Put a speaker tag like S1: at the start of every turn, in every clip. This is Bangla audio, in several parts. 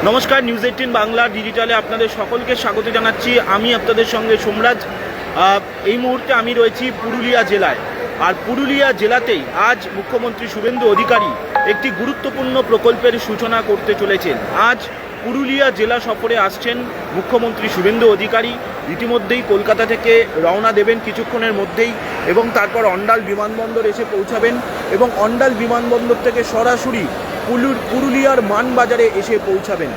S1: নমস্কার, নিউজ 18 বাংলা ডিজিটালে আপনাদের সকলকে স্বাগত জানাচ্ছি। আমি আপনাদের সঙ্গে সোমরাজ। এই মুহূর্তে আমি রয়েছি পুরুলিয়া জেলায়। আর পুরুলিয়া জেলাতেই আজ মুখ্যমন্ত্রী শুভেন্দু অধিকারী একটি গুরুত্বপূর্ণ প্রকল্পের সূচনা করতে চলেছেন। আজ পুরুলিয়া জেলা সফরে আসছেন মুখ্যমন্ত্রী শুভেন্দু অধিকারী। ইতিমধ্যেই কলকাতা থেকে রওনা দেবেন কিছুক্ষণের মধ্যেই, এবং তারপর অন্ডাল বিমানবন্দর এসে পৌঁছাবেন এবং অন্ডাল বিমানবন্দর থেকে সরাসরি পুরুলিয়ার মানবাজারে এসে পৌঁছাবেন।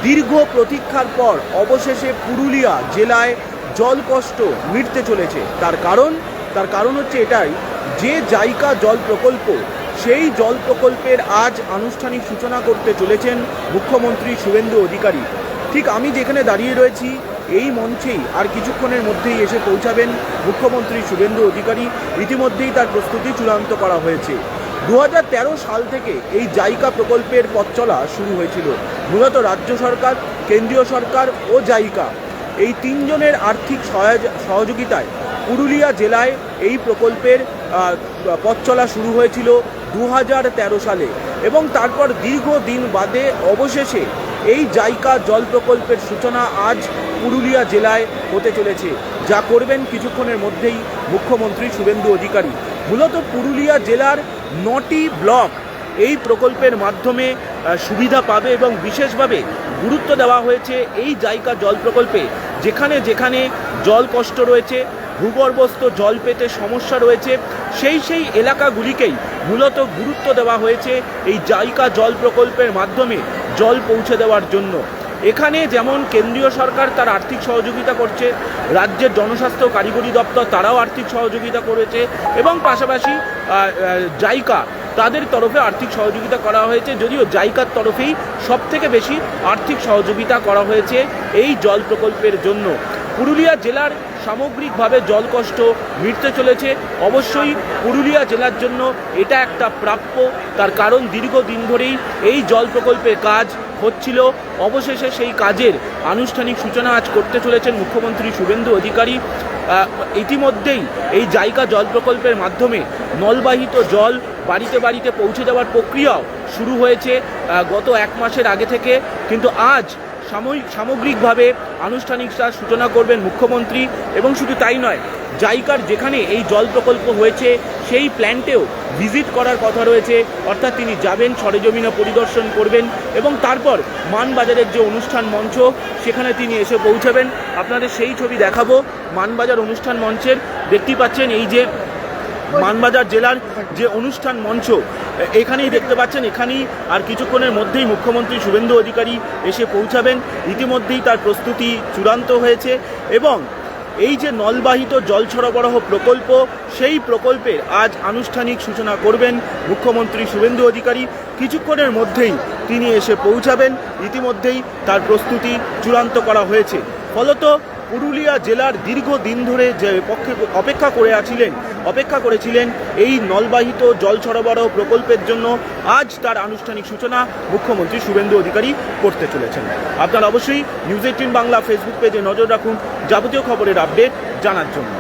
S1: দীর্ঘ প্রতীক্ষার পর অবশেষে পুরুলিয়া জেলায় জলকষ্ট মিটতে চলেছে। তার কারণ হচ্ছে এটাই যে জাইকা জল প্রকল্প, সেই জল প্রকল্পের আজ আনুষ্ঠানিক সূচনা করতে চলেছেন মুখ্যমন্ত্রী শুভেন্দু অধিকারী। ঠিক আমি যেখানে দাঁড়িয়ে রয়েছি এই মঞ্চেই আর কিছুক্ষণের মধ্যেই এসে পৌঁছাবেন মুখ্যমন্ত্রী শুভেন্দু অধিকারী। ইতিমধ্যেই তার প্রস্তুতি চূড়ান্ত করা হয়েছে। 2013 সাল থেকে এই জাইকা প্রকল্পের পথ চলা শুরু হয়েছিল। মূলত রাজ্য সরকার, কেন্দ্রীয় সরকার ও জাইকা এই তিনজনের আর্থিক সহযোগিতায় পুরুলিয়া জেলায় এই প্রকল্পের পথ চলা শুরু হয়েছিল 2013 সালে, এবং তারপর দীর্ঘদিন বাদে অবশেষে এই জাইকা জল প্রকল্পের সূচনা আজ পুরুলিয়া জেলায় হতে চলেছে, যা করবেন কিছুক্ষণের মধ্যেই মুখ্যমন্ত্রী শুভেন্দু অধিকারী। মূলত পুরুলিয়া জেলার 9টি ব্লক এই প্রকল্পের মাধ্যমে সুবিধা পাবে, এবং বিশেষভাবে গুরুত্ব দেওয়া হয়েছে এই জাইকা জল প্রকল্পে। যেখানে যেখানে জল কষ্ট রয়েছে, ভূগর্ভস্থ জল পেতে সমস্যা রয়েছে, সেই এলাকাগুলিকেই মূলত গুরুত্ব দেওয়া হয়েছে এই জাইকা জল প্রকল্পের মাধ্যমে জল পৌঁছে দেওয়ার জন্য। এখানে যেমন কেন্দ্রীয় সরকার তার আর্থিক সহযোগিতা করছে, রাজ্যের জনস্বাস্থ্য কারিগরি দপ্তর তারাও আর্থিক সহযোগিতা করেছে, এবং পাশাপাশি জাইকা তাদের তরফে আর্থিক সহযোগিতা করা হয়েছে। যদিও জাইকার তরফেই সবথেকে বেশি আর্থিক সহযোগিতা করা হয়েছে এই জল প্রকল্পের জন্য। পুরুলিয়া জেলার সামগ্রিকভাবে জল কষ্ট মিটতে চলেছে। অবশ্যই পুরুলিয়া জেলার জন্য এটা একটা প্রাপ্য। তার কারণ দীর্ঘদিন ধরেই এই জল প্রকল্পের কাজ হচ্ছিল। অবশেষে সেই কাজের আনুষ্ঠানিক সূচনা আজ করতে চলেছেন মুখ্যমন্ত্রী শুভেন্দু অধিকারী। ইতিমধ্যেই এই জাইকা জল প্রকল্পের মাধ্যমে নলবাহিত জল বাড়িতে বাড়িতে পৌঁছে যাওয়ার প্রক্রিয়াও শুরু হয়েছে গত 1 মাসের আগে থেকে, কিন্তু আজ সামগ্রিকভাবে আনুষ্ঠানিক সূচনা করবেন মুখ্যমন্ত্রী। এবং শুধু তাই নয়, জাইকার যেখানে এই জল প্রকল্প হয়েছে সেই প্ল্যান্টেও ভিজিট করার কথা রয়েছে, অর্থাৎ তিনি যাবেন, সরেজমিনে পরিদর্শন করবেন, এবং তারপর মানবাজারের যে অনুষ্ঠান মঞ্চ সেখানে তিনি এসে পৌঁছাবেন। আপনাদের সেই ছবি দেখাবো মানবাজার অনুষ্ঠান মঞ্চের। দেখতেই পাচ্ছেন এই যে মানবাজার জেলার যে অনুষ্ঠান মঞ্চ, এখানেই দেখতে পাচ্ছেন। এখানেই আর কিছুক্ষণের মধ্যেই মুখ্যমন্ত্রী শুভেন্দু অধিকারী এসে পৌঁছাবেন। ইতিমধ্যেই তার প্রস্তুতি চূড়ান্ত হয়েছে, এবং এই যে নলবাহিত জল সরবরাহ প্রকল্প, সেই প্রকল্পের আজ আনুষ্ঠানিক সূচনা করবেন মুখ্যমন্ত্রী শুভেন্দু অধিকারী। কিছুক্ষণের মধ্যেই তিনি এসে পৌঁছাবেন। ইতিমধ্যেই তার প্রস্তুতি চূড়ান্ত করা হয়েছে। ফলত পুরুলিয়া জেলার দীর্ঘদিন ধরে যে পক্ষে অপেক্ষা করেছিলেন এই নলবাহিত জল সরবরাহ প্রকল্পের জন্য, আজ তার আনুষ্ঠানিক সূচনা মুখ্যমন্ত্রী শুভেন্দু অধিকারী করতে চলেছেন। আপনারা অবশ্যই নিউজ 18 বাংলা ফেসবুক পেজে নজর রাখুন যাবতীয় খবরের আপডেট জানার জন্য।